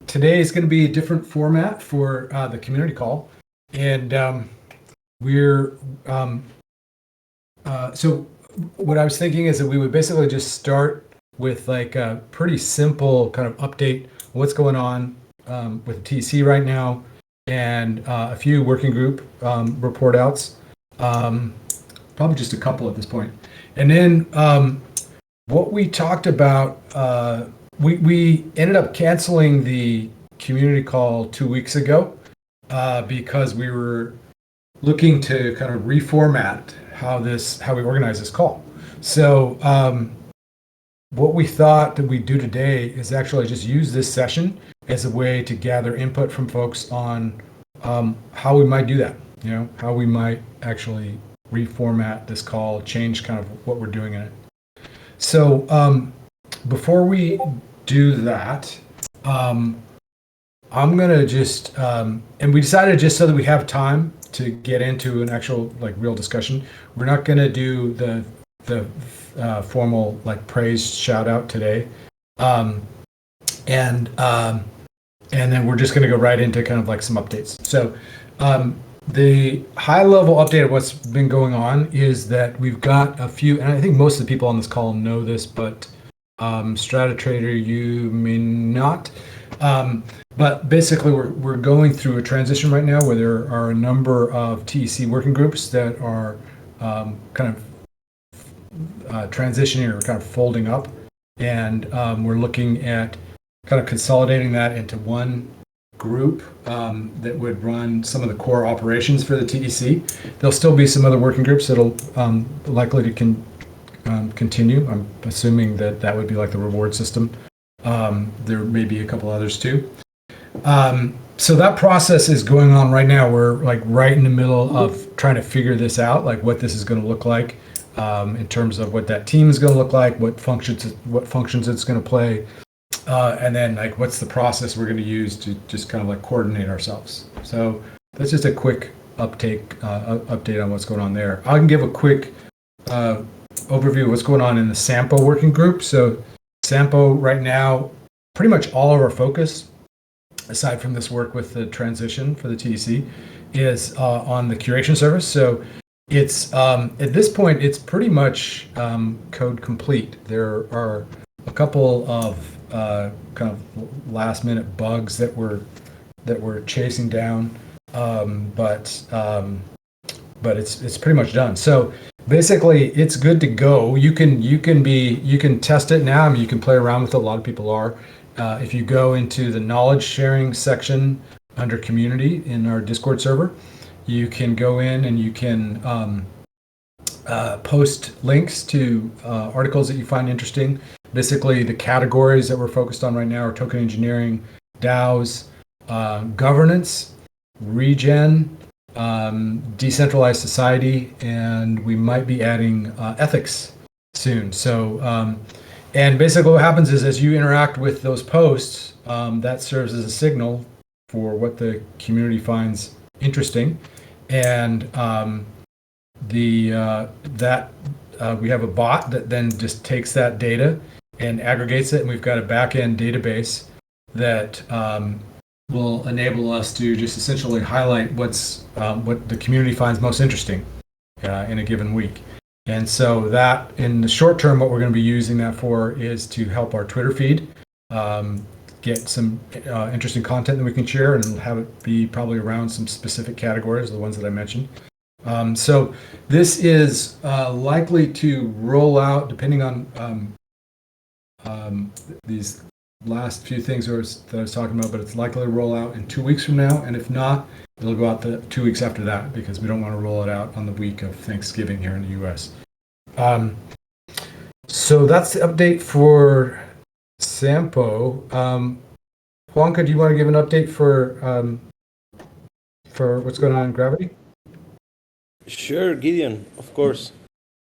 today is gonna be a different format for the community call, and we're so what I was thinking is that we would basically just start with like a pretty simple kind of update what's going on with TC right now, and a few working group report outs, probably just a couple at this point. And then what we talked about, we ended up canceling the community call 2 weeks ago because we were looking to kind of reformat how we organize this call. So what we thought that we'd do today is actually just use this session as a way to gather input from folks on how we might do that, how we might actually reformat this call, change kind of what we're doing in it. So before we do that, I'm gonna just, and we decided just so that we have time to get into an actual like real discussion, we're not gonna do the formal like praise shout out today, and then we're just gonna go right into kind of like some updates. So the high level update of what's been going on is that we've got a few, and I think most of the people on this call know this, but StrataTrader, you may not. But basically, we're going through a transition right now where there are a number of TEC working groups that are kind of transitioning or kind of folding up, and we're looking at kind of consolidating that into one group that would run some of the core operations for the TEC. There'll still be some other working groups that'll likely to continue. I'm assuming that would be like the reward system. There may be a couple others too. So that process is going on right now. We're like right in the middle of trying to figure this out, like what this is going to look like in terms of what that team is going to look like, what functions it's going to play, and then like what's the process we're going to use to just kind of like coordinate ourselves. So that's just a quick update on what's going on there. I can give a quick overview of what's going on in the Sampo working group. So Sampo right now, pretty much all of our focus, aside from this work with the transition for the TEC, is on the curation service. So it's at this point, it's pretty much code complete. There are a couple of kind of last minute bugs that we're chasing down, but it's pretty much done. So basically, it's good to go. You can test it now. I mean, you can play around with it. A lot of people are. If you go into the knowledge sharing section under community in our Discord server, you can go in and you can post links to articles that you find interesting. Basically, the categories that we're focused on right now are token engineering, DAOs, governance, regen, decentralized society, and we might be adding ethics soon. So, and basically what happens is as you interact with those posts, that serves as a signal for what the community finds interesting. And we have a bot that then just takes that data and aggregates it, and we've got a back-end database that will enable us to just essentially highlight what the community finds most interesting in a given week. And so that, in the short term, what we're going to be using that for is to help our Twitter feed get some interesting content that we can share, and have it be probably around some specific categories, the ones that I mentioned. So this is likely to roll out, depending on these last few things that I was talking about, but it's likely to roll out in 2 weeks from now, and if not, it'll go out the 2 weeks after that, because we don't want to roll it out on the week of Thanksgiving here in the U.S. So that's the update for Sampo. Juanca, do you want to give an update for what's going on in Gravity? Sure, Gideon, of course.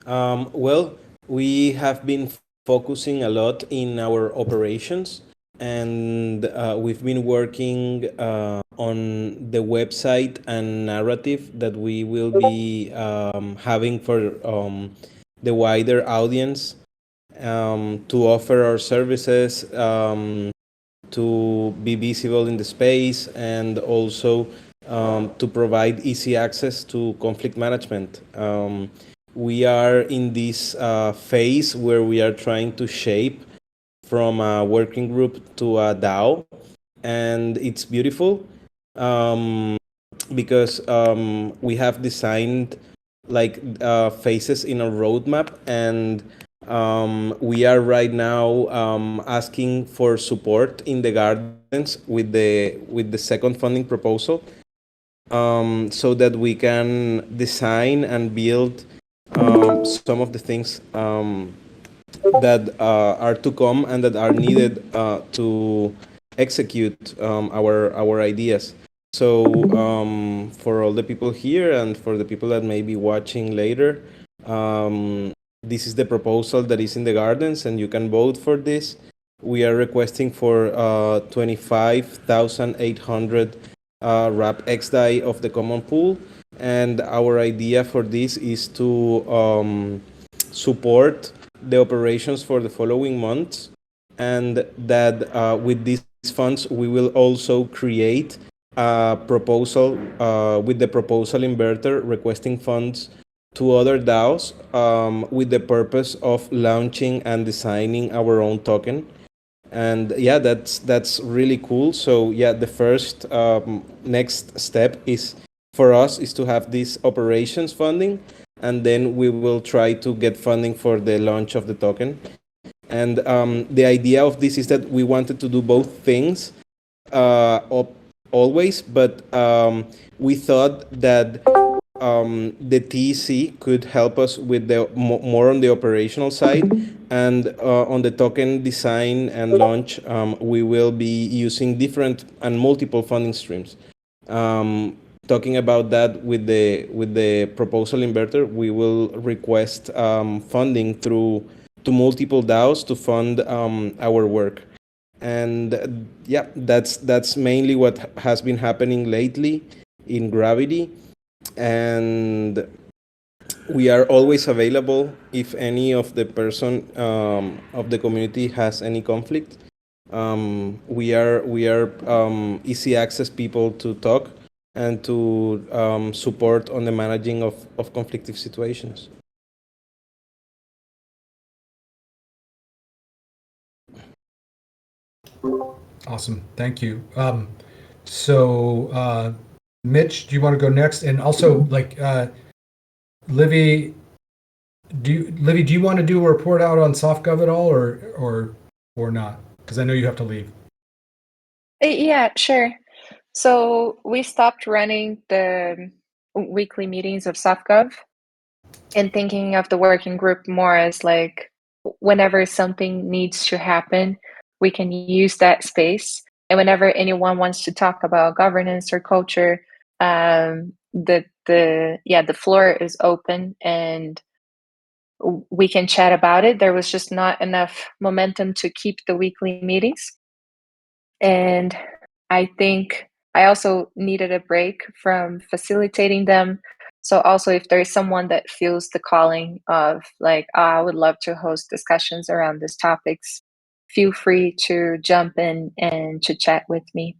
Well, we have been focusing a lot in our operations, and we've been working on the website and narrative that we will be having for the wider audience. to offer our services, to be visible in the space, and also to provide easy access to conflict management. We are in this phase where we are trying to shape from a working group to a DAO, and it's beautiful because we have designed like phases in a roadmap, and we are right now asking for support in the gardens with the second funding proposal, so that we can design and build some of the things that are to come and that are needed to execute our ideas. So for all the people here and for the people that may be watching later, this is the proposal that is in the gardens, and you can vote for this. We are requesting for 25,800 RAP XDAI of the common pool, and our idea for this is to support the operations for the following months, and that with these funds we will also create a proposal with the proposal inverter requesting funds to other DAOs with the purpose of launching and designing our own token. And yeah, that's really cool. So yeah, the first next step is for us is to have this operations funding, and then we will try to get funding for the launch of the token. And the idea of this is that we wanted to do both things always, but we thought that the TEC could help us with the more on the operational side, and on the token design and launch, we will be using different and multiple funding streams. Talking about that with the proposal inverter, we will request funding through to multiple DAOs to fund our work. And yeah, that's mainly what has been happening lately in Gravity. And we are always available if any of the person of the community has any conflict. We are easy access people to talk and to support on the managing of conflictive situations. Awesome. Thank you. So, Mitch, do you want to go next? And also, like, Livy, do you want to do a report out on SoftGov at all, or not? Because I know you have to leave. Yeah, sure. So we stopped running the weekly meetings of SoftGov and thinking of the working group more as like whenever something needs to happen, we can use that space. And whenever anyone wants to talk about governance or culture, the floor is open and we can chat about it. There was just not enough momentum to keep the weekly meetings. And I think I also needed a break from facilitating them. So also if there's someone that feels the calling of like, oh, I would love to host discussions around these topics, feel free to jump in and to chat with me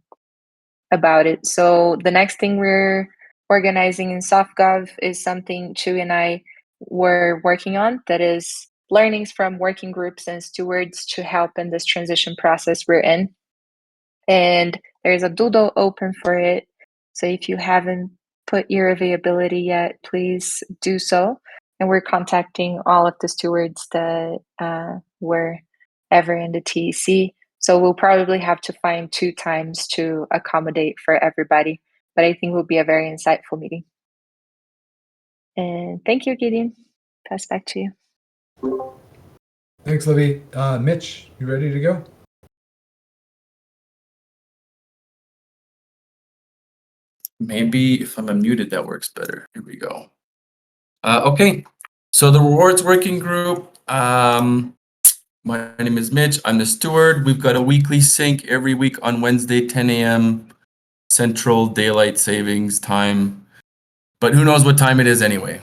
about it. So the next thing we're organizing in SoftGov is something Chu and I were working on, that is learnings from working groups and stewards to help in this transition process we're in. And there's a doodle open for it. So if you haven't put your availability yet, please do so. And we're contacting all of the stewards that were ever in the TEC. So we'll probably have to find 2 times to accommodate for everybody. But I think it will be a very insightful meeting. And thank you, Gideon. Pass back to you. Thanks, Livy. Mitch, you ready to go? Maybe if I'm unmuted, that works better. Here we go. Okay, so the rewards working group. My name is Mitch. I'm the steward. We've got a weekly sync every week on Wednesday, 10 a.m. Central Daylight Savings Time. But who knows what time it is anyway.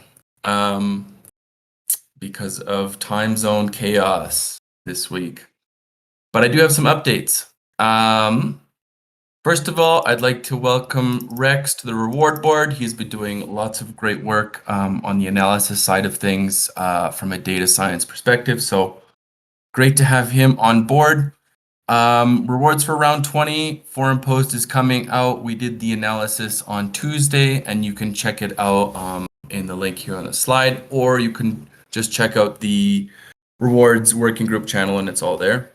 because of time zone chaos this week. But I do have some updates. First of all, I'd like to welcome Rex to the reward board. He's been doing lots of great work on the analysis side of things from a data science perspective. So great to have him on board. Rewards for round 20, forum post is coming out. We did the analysis on Tuesday, and you can check it out in the link here on the slide, or you can just check out the rewards working group channel and it's all there.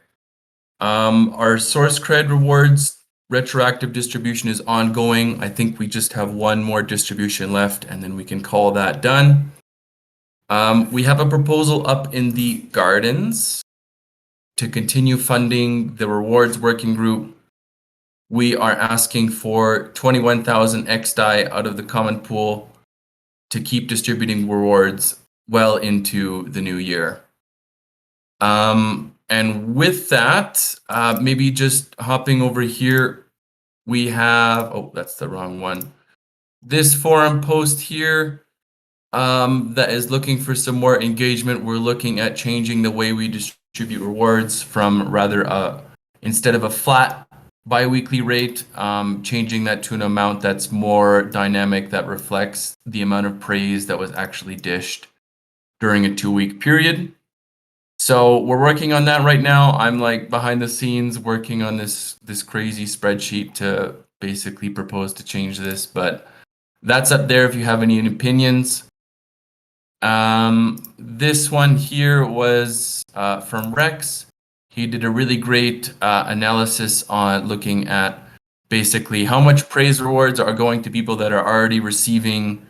Our source cred rewards retroactive distribution is ongoing. I think we just have one more distribution left and then we can call that done. We have a proposal up in the gardens to continue funding the rewards working group. We are asking for 21,000 XDAI out of the common pool to keep distributing rewards well into the new year. And with that, maybe just hopping over here, we have, oh, that's the wrong one. This forum post here that is looking for some more engagement. We're looking at changing the way we distribute rewards from rather instead of a flat biweekly rate, changing that to an amount that's more dynamic, that reflects the amount of praise that was actually dished during a 2-week period. So we're working on that right now. I'm like behind the scenes working on this crazy spreadsheet to basically propose to change this, but that's up there if you have any opinions. This one here was from Rex. He did a really great analysis on looking at basically how much praise rewards are going to people that are already receiving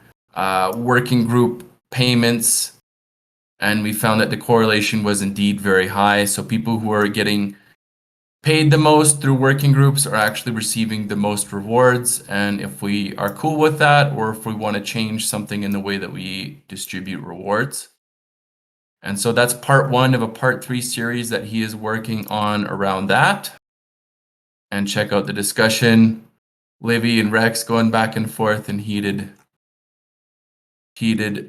working group payments. And we found that the correlation was indeed very high. So people who are getting paid the most through working groups are actually receiving the most rewards. And if we are cool with that, or if we want to change something in the way that we distribute rewards. And so that's part 1 of a part 3 series that he is working on around that. And check out the discussion. Livy and Rex going back and forth in heated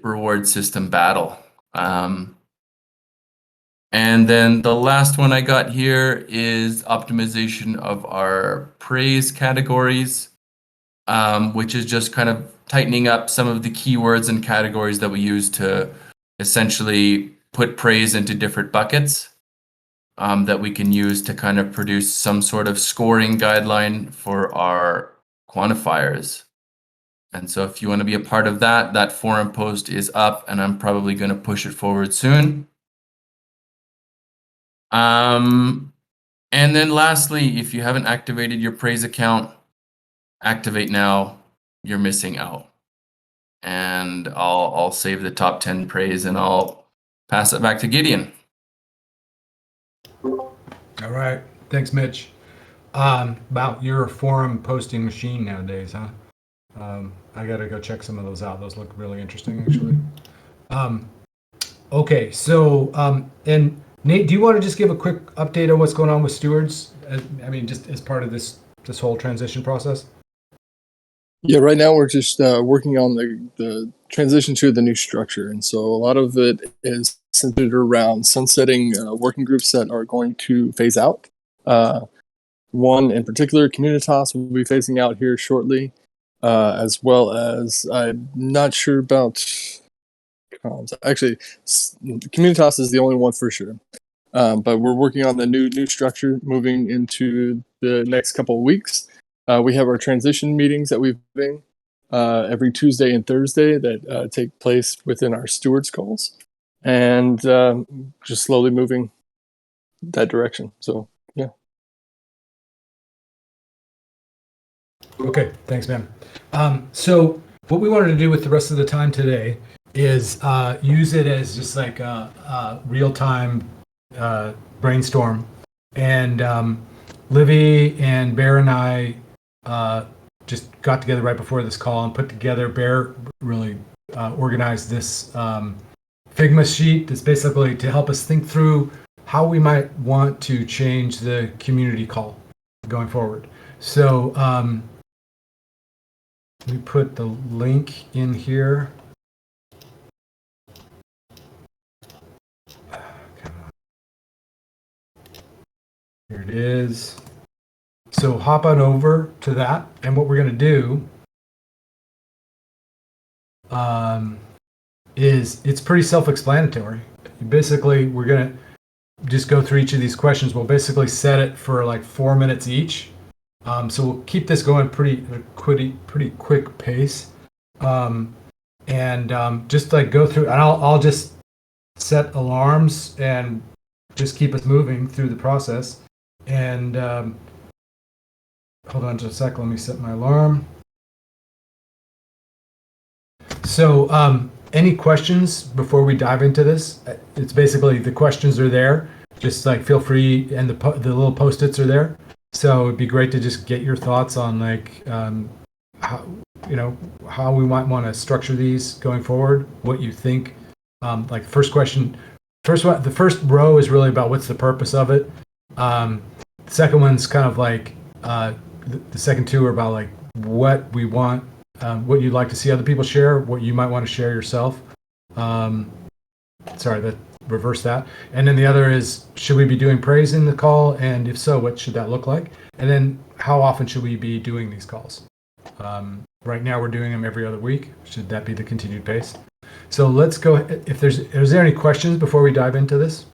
reward system battle. And then the last one I got here is optimization of our praise categories, which is just kind of tightening up some of the keywords and categories that we use to essentially put praise into different buckets that we can use to kind of produce some sort of scoring guideline for our quantifiers. And so if you want to be a part of that, that forum post is up and I'm probably going to push it forward soon. And then lastly, if you haven't activated your praise account, activate now. You're missing out. And I'll save the top 10 praise and I'll pass it back to Gideon. All right. Thanks, Mitch. Wow, you're a forum posting machine nowadays, huh? I got to go check some of those out. Those look really interesting, actually. Okay, so, and Nate, do you want to just give a quick update on what's going on with stewards? I mean, just as part of this whole transition process? Yeah, right now we're just working on the transition to the new structure. And so a lot of it is centered around sunsetting working groups that are going to phase out. One in particular, Communitas, will be phasing out here shortly. As well as I'm not sure about comms. Actually, Communitas is the only one for sure. But we're working on the new structure moving into the next couple of weeks. We have our transition meetings that we've been every Tuesday and Thursday that take place within our stewards calls, and just slowly moving that direction. So yeah. Okay, thanks, man. So what we wanted to do with the rest of the time today is use it as just like a real-time brainstorm. And Livy and Bear and I just got together right before this call and put together, Bear really organized this Figma sheet that's basically to help us think through how we might want to change the community call going forward. So we put the link in here. Here it is. So hop on over to that, and what we're going to do is it's pretty self-explanatory. Basically, we're going to just go through each of these questions. We'll basically set it for like 4 minutes each. So we'll keep this going pretty quick pace, and just like go through. And I'll just set alarms and just keep us moving through the process. And hold on just a sec. Let me set my alarm. So, any questions before we dive into this? It's basically the questions are there. Just like feel free, and the little post-its are there. So it'd be great to just get your thoughts on like how how we might want to structure these going forward. What you think? Like first question, the first row is really about what's the purpose of it. The second one's kind of like the second two are about like what we want. What you'd like to see other people share, what you might want to share yourself. Reverse that. And then the other is, should we be doing praise in the call? And if so, what should that look like? And then how often should we be doing these calls? Right now we're doing them every other week. Should that be the continued pace? So let's go. Is there any questions before we dive into this?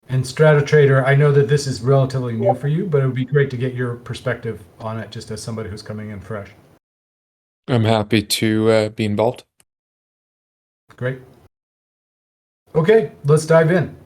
And StratoTrader, I know that this is relatively new for you, but it would be great to get your perspective on it just as somebody who's coming in fresh. I'm happy to be involved. Great. Okay, let's dive in.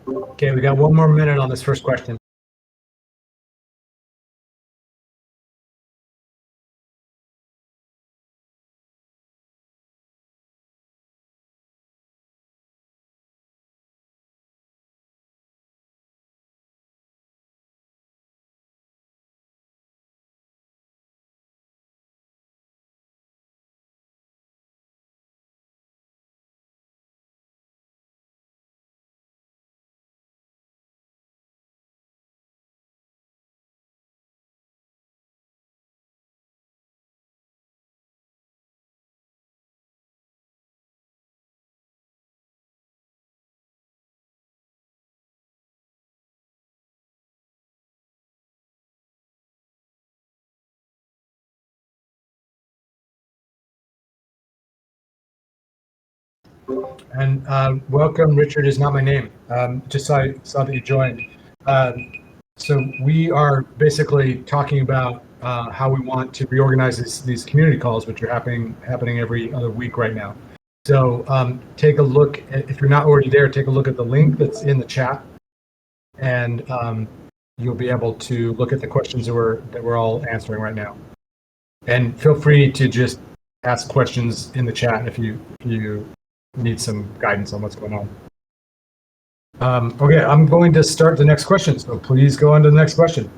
Okay, we got 1 more minute on this first question. And welcome, Richard is not my name. Just saw that you joined. So we are basically talking about how we want to reorganize these community calls, which are happening every other week right now. So take a look if you're not already there. Take a look at the link that's in the chat, and you'll be able to look at the questions that we're all answering right now. And feel free to just ask questions in the chat if you need some guidance on what's going on. Okay, I'm going to start the next question, so please go on to the next question.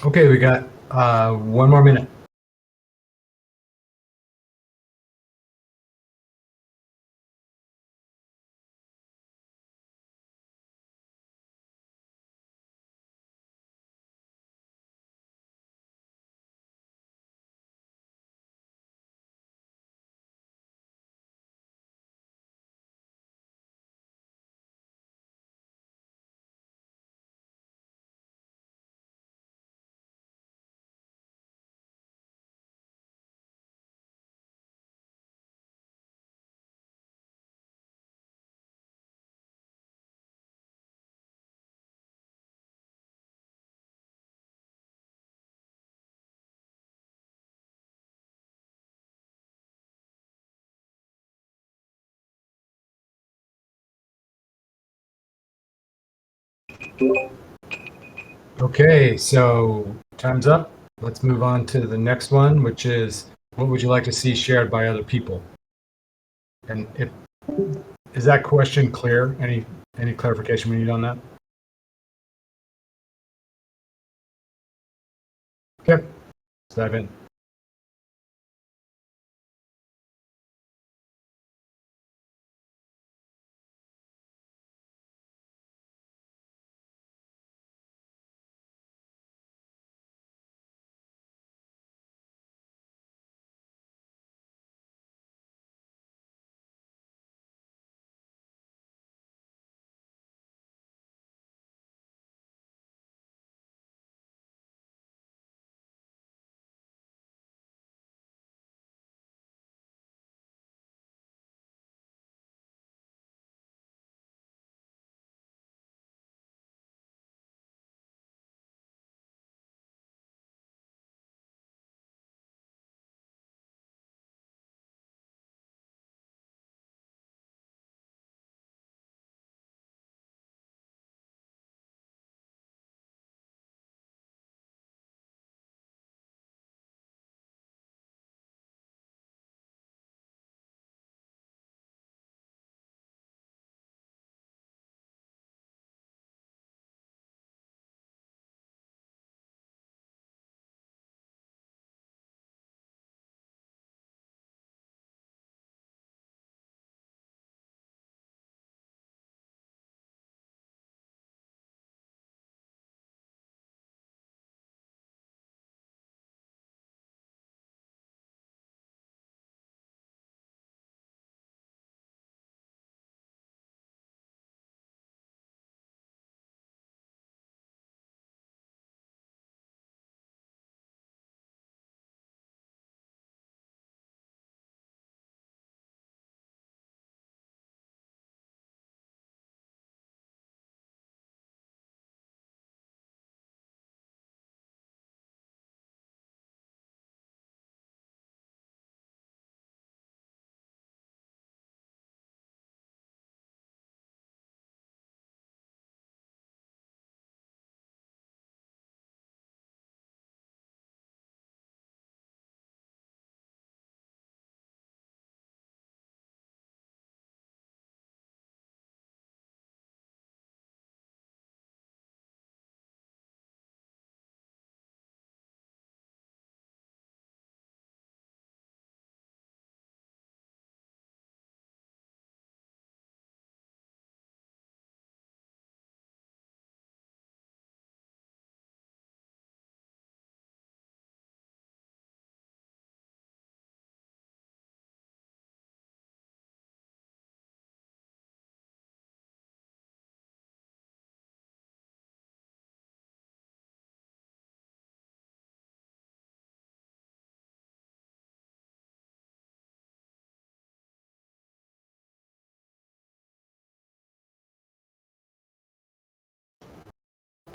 Okay, we got 1 more minute. Okay, so time's up. Let's move on to the next one, which is what would you like to see shared by other people? And is that question clear? Any clarification we need on that? Okay. Let's dive in.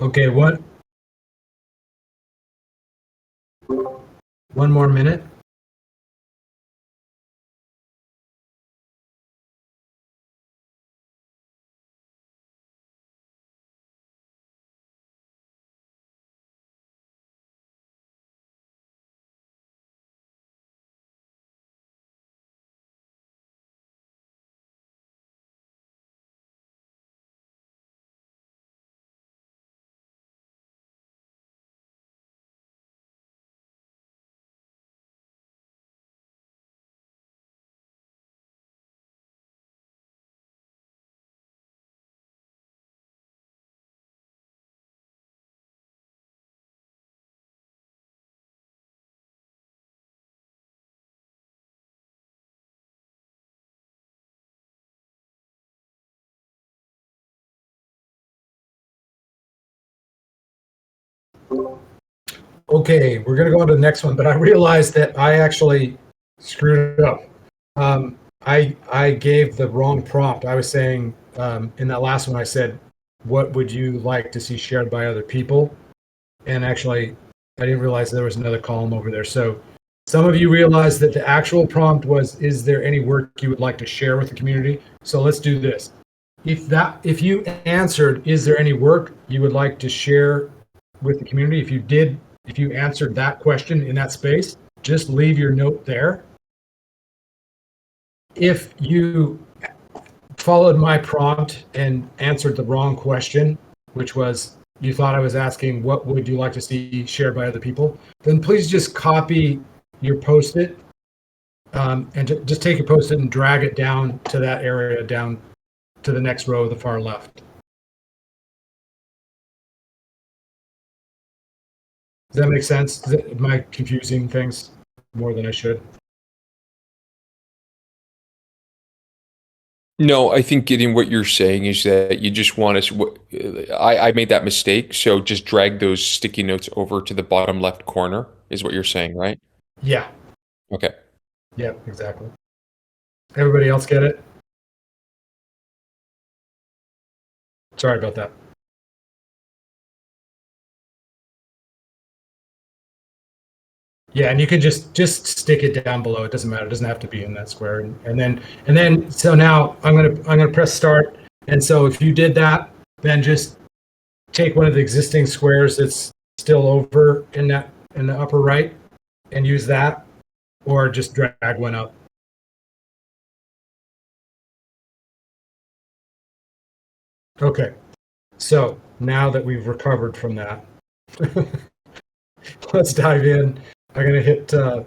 Okay, one more minute. Okay, we're gonna go on to the next one, but I realized that I actually screwed it up. I gave the wrong prompt. I was saying in that last one, I said, "What would you like to see shared by other people?" And actually, I didn't realize there was another column over there. So some of you realized that the actual prompt was, "Is there any work you would like to share with the community?" So let's do this. If you answered, "Is there any work you would like to share with the community?" If you answered that question in that space, just leave your note there. If you followed my prompt and answered the wrong question, which was, you thought I was asking what would you like to see shared by other people, then please just copy your post-it and just take your post-it and drag it down to that area, down to the next row, the far left. Does that make sense? Am I confusing things more than I should? No, I think getting what you're saying is that you just want us. I made that mistake, so just drag those sticky notes over to the bottom left corner, is what you're saying, right? Yeah. Okay. Yeah, exactly. Everybody else get it? Sorry about that. Yeah, and you can just stick it down below. It doesn't matter. It doesn't have to be in that square. And then so now I'm gonna press start. And so if you did that, then just take one of the existing squares that's still over in the upper right and use that, or just drag one up. Okay. So now that we've recovered from that, let's dive in. I'm gonna hit the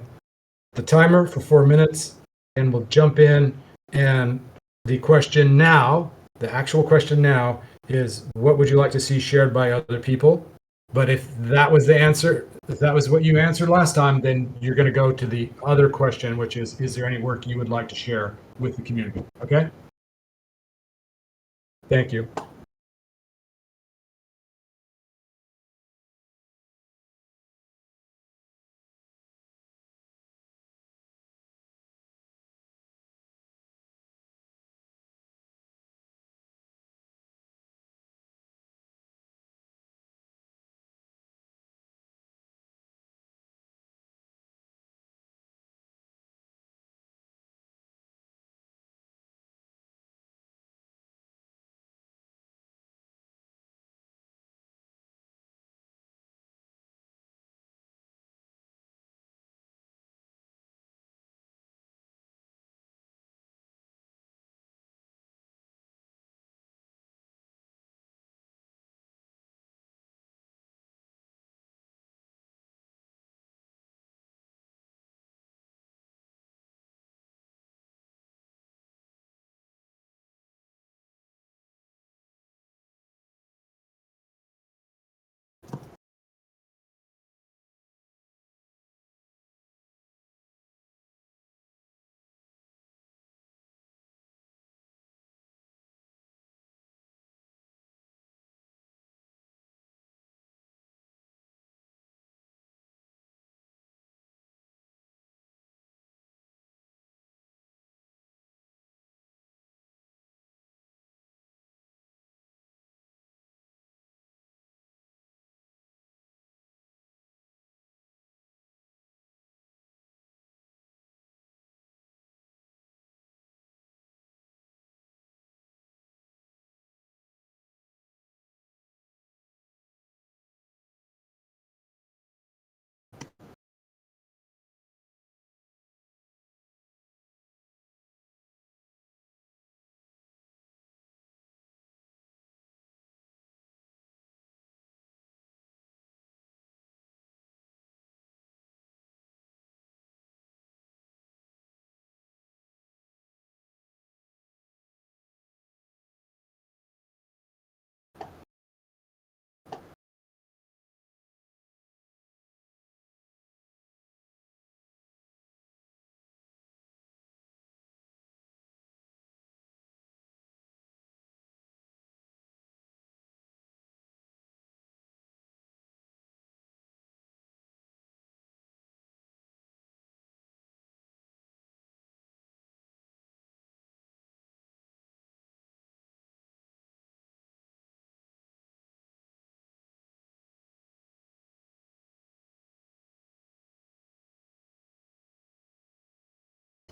timer for 4 minutes, and we'll jump in. And the question now, the actual question now, is what would you like to see shared by other people? But if that was the answer, if that was what you answered last time, then you're going to go to the other question, which is there any work you would like to share with the community? Okay? Thank you.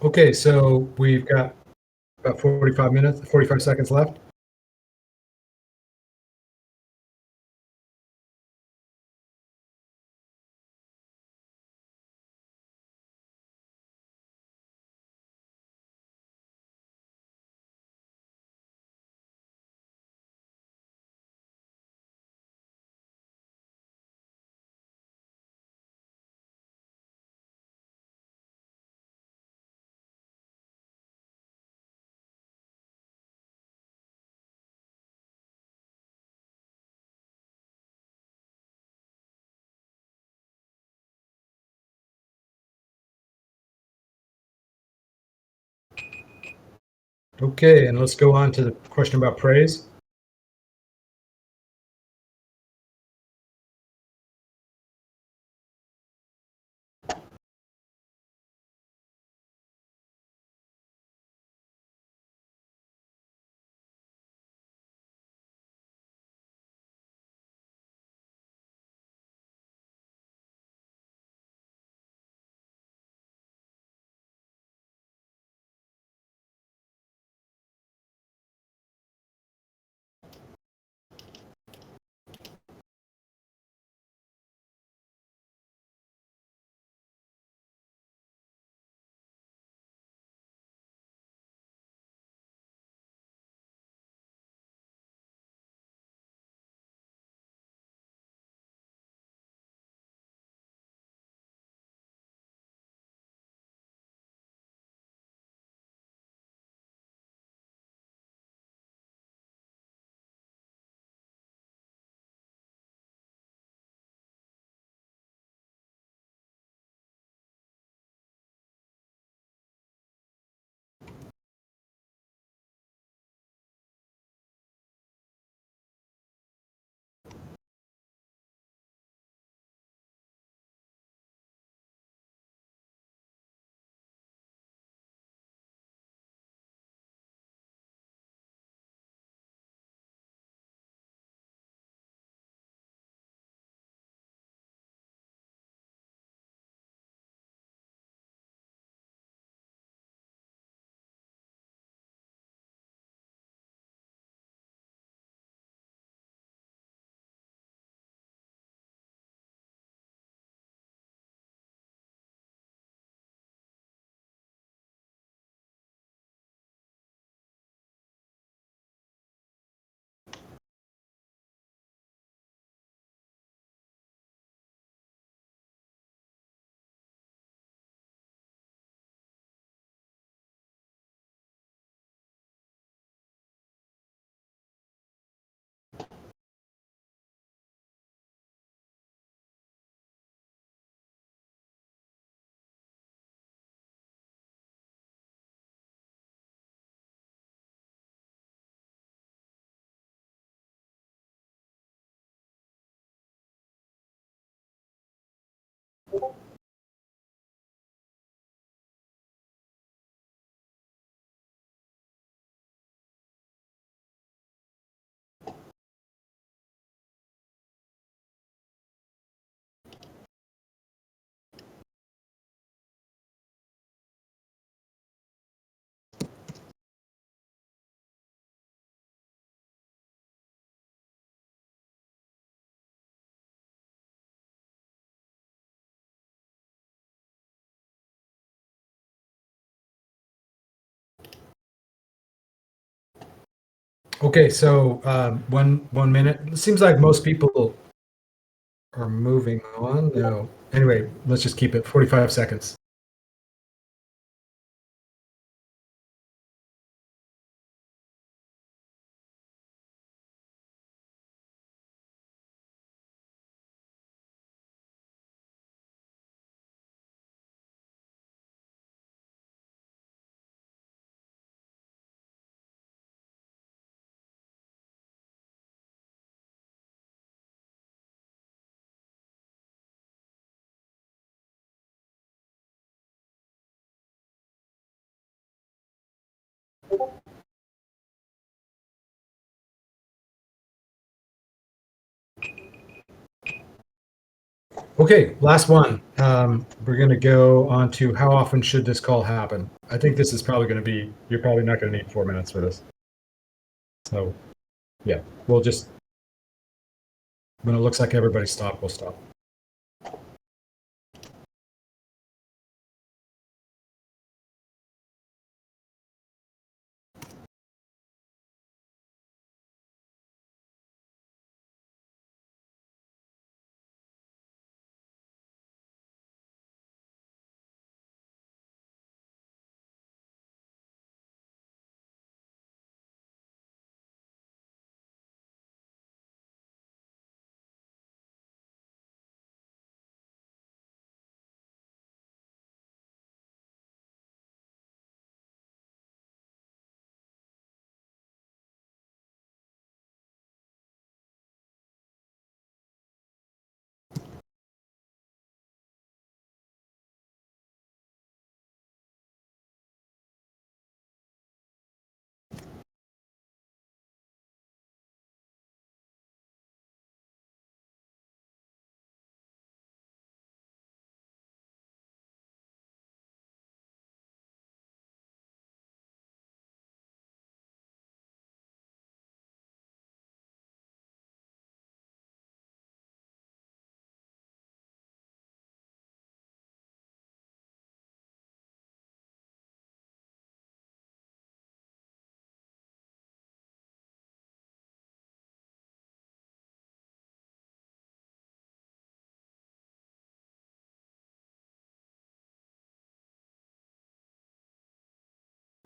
Okay, so we've got about 45 seconds left. Okay, and let's go on to the question about praise. Okay, so 1 minute. It seems like most people are moving on. No. Anyway, let's just keep it 45 seconds. Okay, last one. We're going to go on to how often should this call happen? I think this is probably going to be, you're probably not going to need 4 minutes for this. So, yeah, we'll just, when it looks like everybody stopped, we'll stop.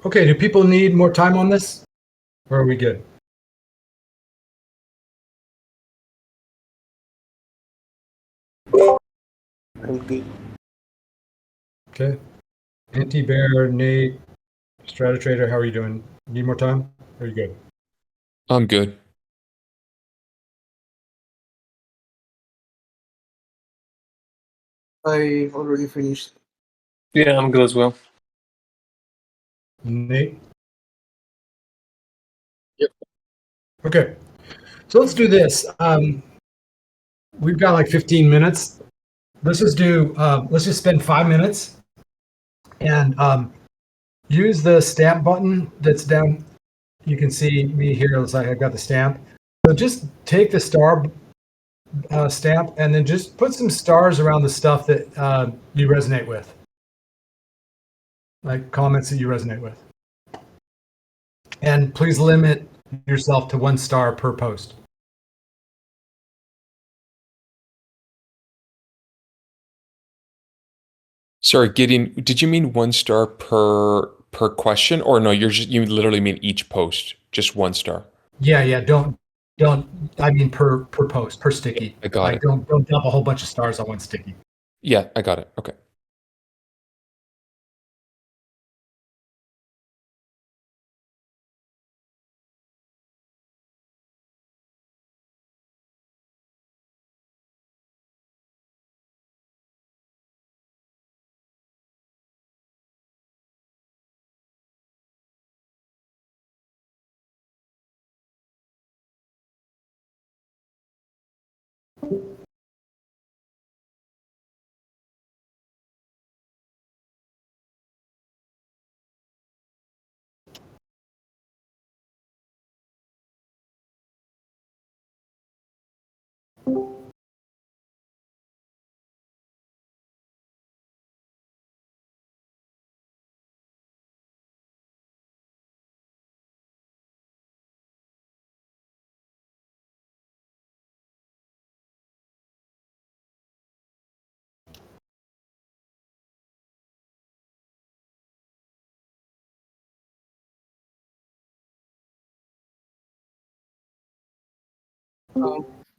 Okay, do people need more time on this? Or are we good? I'm good. Okay. Anti-Bear, Nate, Stratatrader, how are you doing? Need more time? Are you good? I'm good. I already finished. Yeah, I'm good as well. Nate? Yep. Okay. So let's do this. We've got like 15 minutes. Let's just spend 5 minutes and use the stamp button that's down. You can see me here. It looks like I've got the stamp. So just take the star stamp and then just put some stars around the stuff that you resonate with, like comments that you resonate with. And please limit yourself to 1 star per post. Sorry, Gideon, did you mean 1 star per question, or no? You literally mean each post, just 1 star. Yeah. Don't. I mean per post, per sticky. I got Like it. don't dump a whole bunch of stars on 1 sticky. Yeah, I got it. Okay.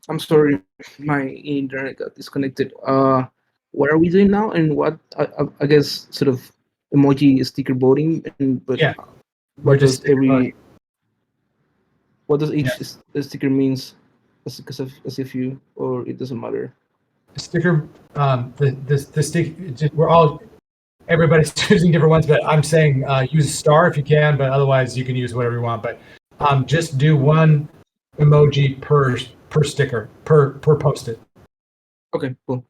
I'm sorry, my internet got disconnected. What are we doing now? And what I guess sort of emoji sticker voting. And but Yeah. We're what just does every voting. what does each Yeah. sticker means? As if you or it doesn't matter. Sticker the stick we're all everybody's choosing different ones, but I'm saying use a star if you can, but otherwise you can use whatever you want. But just do 1 emoji per sticker per post-it. Okay, cool.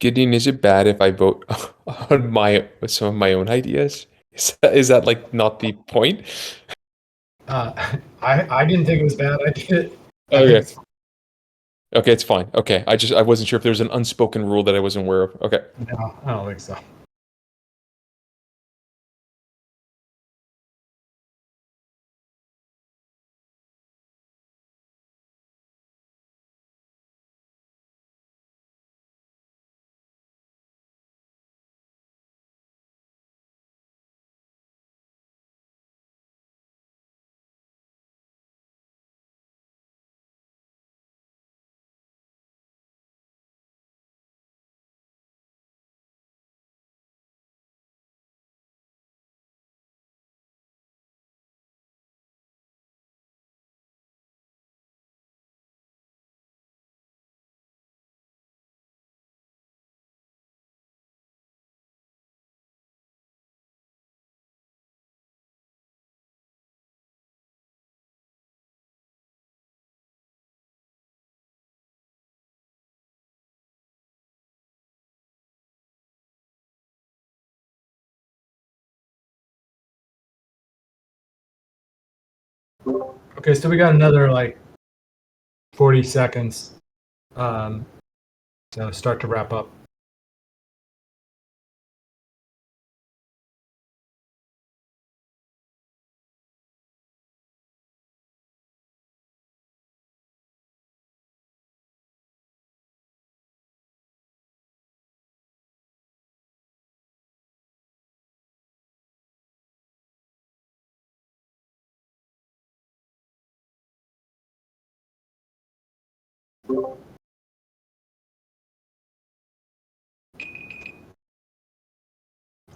Gideon, is it bad if I vote on some of my own ideas? Is that like not the point? I didn't think it was bad. I did it. I think Okay. it's, Okay, it's fine. Okay. I wasn't sure if there was an unspoken rule that I wasn't aware of. Okay. no, I don't think so. Okay, so we got another like 40 seconds to start to wrap up.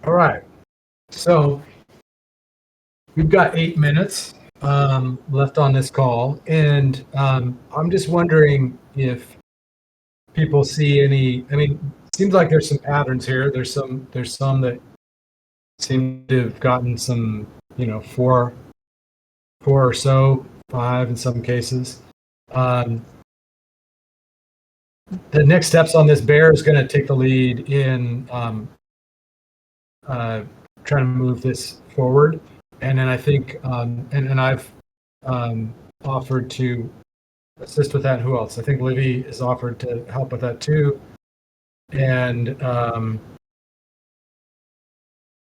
All right. So we've got 8 minutes left on this call, and I'm just wondering if people see any. I mean, it seems like there's some patterns here. There's some that seem to have gotten some, four or so, five in some cases. The next steps on this, Bear is going to take the lead in trying to move this forward. And then I think, and I've offered to assist with that. Who else? I think Livy has offered to help with that too. And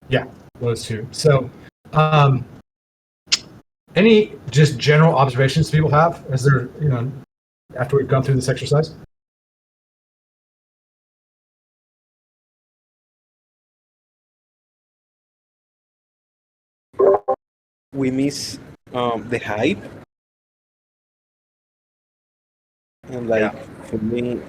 yeah, those two. So any just general observations people have? Is there, after we've gone through this exercise? We miss the hype and like feeling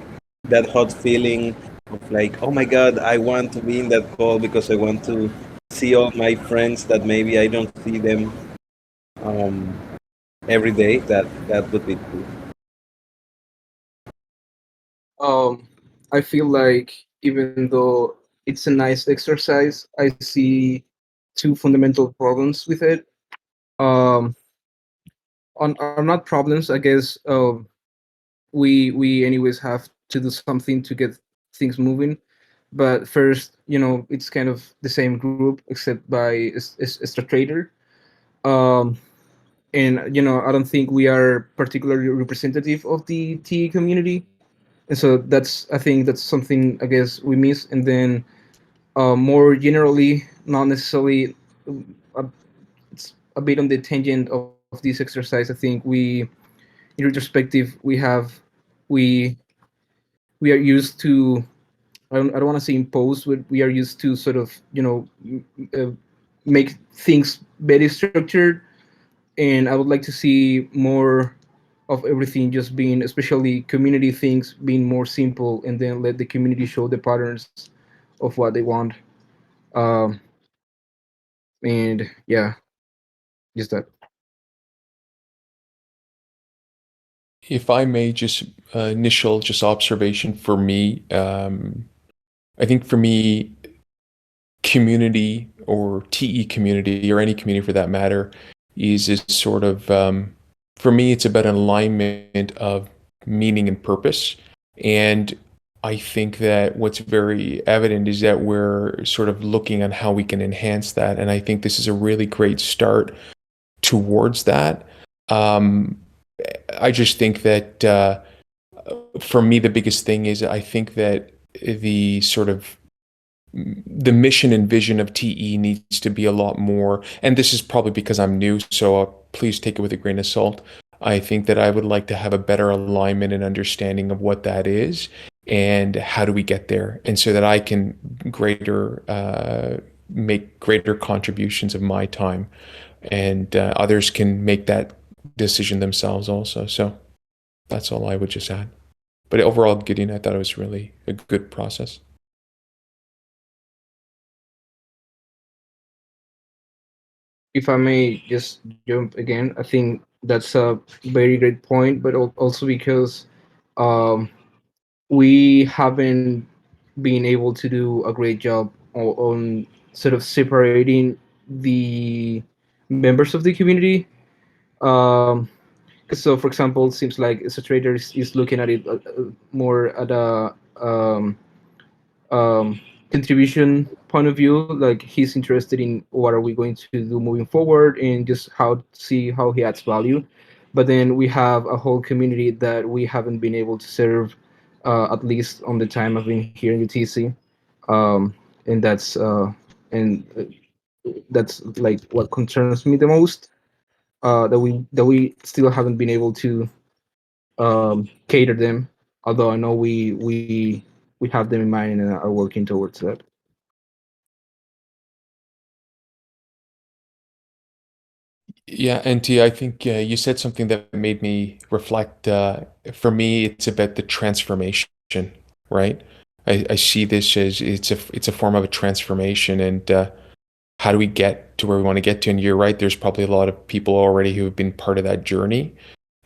that hot feeling of like, oh my god, I want to be in that call because I want to see all my friends that maybe I don't see them every day. That would be cool. I feel like even though it's a nice exercise, I see two fundamental problems with it. Are not problems, I guess. We anyways have to do something to get things moving. But first, it's kind of the same group except by extra trader. And I don't think we are particularly representative of the TE community, and so I think that's something I guess we miss. And then more generally, not necessarily, uh, it's a bit on the tangent of this exercise. I think in retrospective, we we are used to. I don't want to say impose, but we are used to sort of make things very structured, and I would like to see more of everything just being, especially community things, being more simple, and then let the community show the patterns of what they want. Um, and yeah, just that. If I may, just initial just observation for me. I think for me, community or TE community or any community for that matter is sort of for me it's about an alignment of meaning and purpose. And I think that what's very evident is that we're sort of looking on how we can enhance that. And I think this is a really great start towards that. I just think that for me, the biggest thing is I think that the sort of the mission and vision of TE needs to be a lot more, and this is probably because I'm new, so please take it with a grain of salt. I think that I would like to have a better alignment and understanding of what that is and how do we get there, and so that I can make greater contributions of my time, and others can make that decision themselves also. So that's all I would just add. But overall, Gideon, I thought it was really a good process. If I may just jump again, I think that's a very great point, but also because we haven't been able to do a great job on sort of separating the members of the community. So, for example, it seems like Strader is looking at it more at a contribution point of view. Like he's interested in what are we going to do moving forward and just see how he adds value. But then we have a whole community that we haven't been able to serve, at least on the time I've been here in UTC, and that's like what concerns me the most. That we still haven't been able to cater them. Although I know we have them in mind and are working towards that. Yeah, NT, I think you said something that made me reflect. For me, it's about the transformation, right? I see this as it's a form of a transformation, and how do we get to where we want to get to? And you're right, there's probably a lot of people already who have been part of that journey,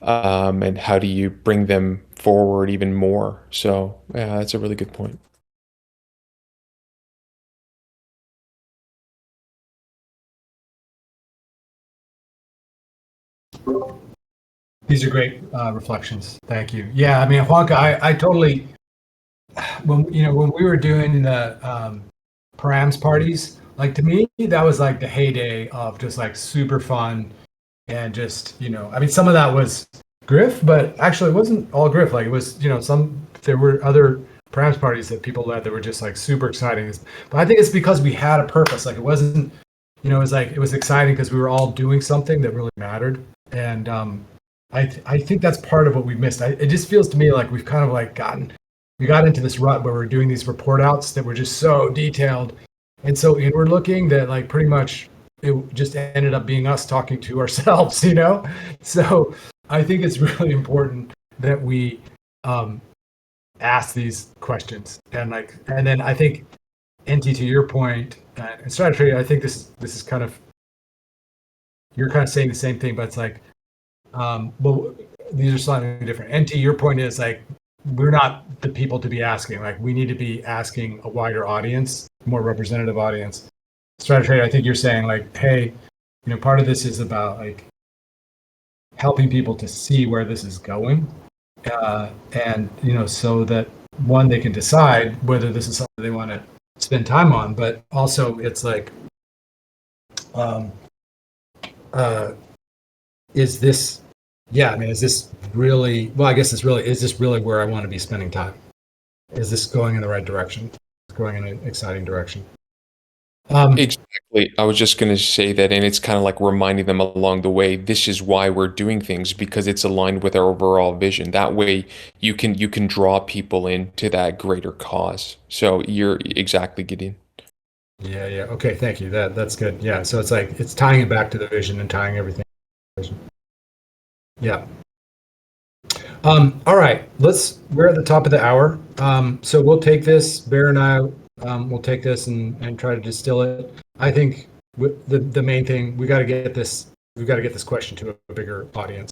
and how do you bring them forward even more? So yeah, that's a really good point. These are great reflections. Thank you. Yeah, I mean, Juanca, I totally, when we were doing the params parties, like to me, that was like the heyday of just like super fun and just, I mean, some of that was Griff, but actually it wasn't all Griff. Like it was, there were other params parties that people led that were just like super exciting. But I think it's because we had a purpose. Like it wasn't, it was like, it was exciting because we were all doing something that really mattered. And I think that's part of what we missed. It just feels to me like we've kind of like we got into this rut where we're doing these report outs that were just so detailed and so inward looking that like pretty much it just ended up being us talking to ourselves, So I think it's really important that we ask these questions and then I think NT, to your point, and Strategy, I think this is kind of, you're kind of saying the same thing, but it's like, well, these are slightly different. NT, your point is like, we're not the people to be asking. Like, we need to be asking a wider audience, more representative audience. Strategy, I think you're saying like, hey, part of this is about like helping people to see where this is going, and so that one, they can decide whether this is something they want to spend time on, but also it's like, is this really, well, I guess is this really where I want to be spending time? Is this going in the right direction? It's going in an exciting direction. Exactly. I was just going to say that, and it's kind of like reminding them along the way, this is why we're doing things, because it's aligned with our overall vision. That way you can draw people into that greater cause. So you're exactly, Gideon. Yeah. Okay, thank you. That's good. Yeah. So it's like it's tying it back to the vision and tying everything to the vision. Yeah. All right. We're at the top of the hour. So we'll take this, Bear and I, we'll take this and try to distill it. I think the main thing, we've got to get this question to a bigger audience.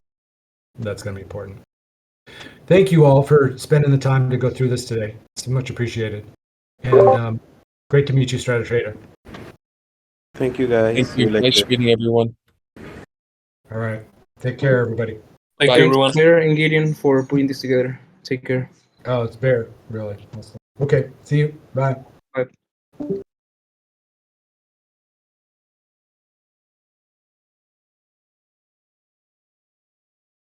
That's going to be important. Thank you all for spending the time to go through this today. It's much appreciated. And great to meet you, Stratotrader. Thank you, guys. Thank you. Nice meeting everyone. All right. Take care, everybody. Thank Bye. you, everyone. Claire and Gideon for putting this together. Take care. Oh, it's Bear, really. Okay, see you. Bye.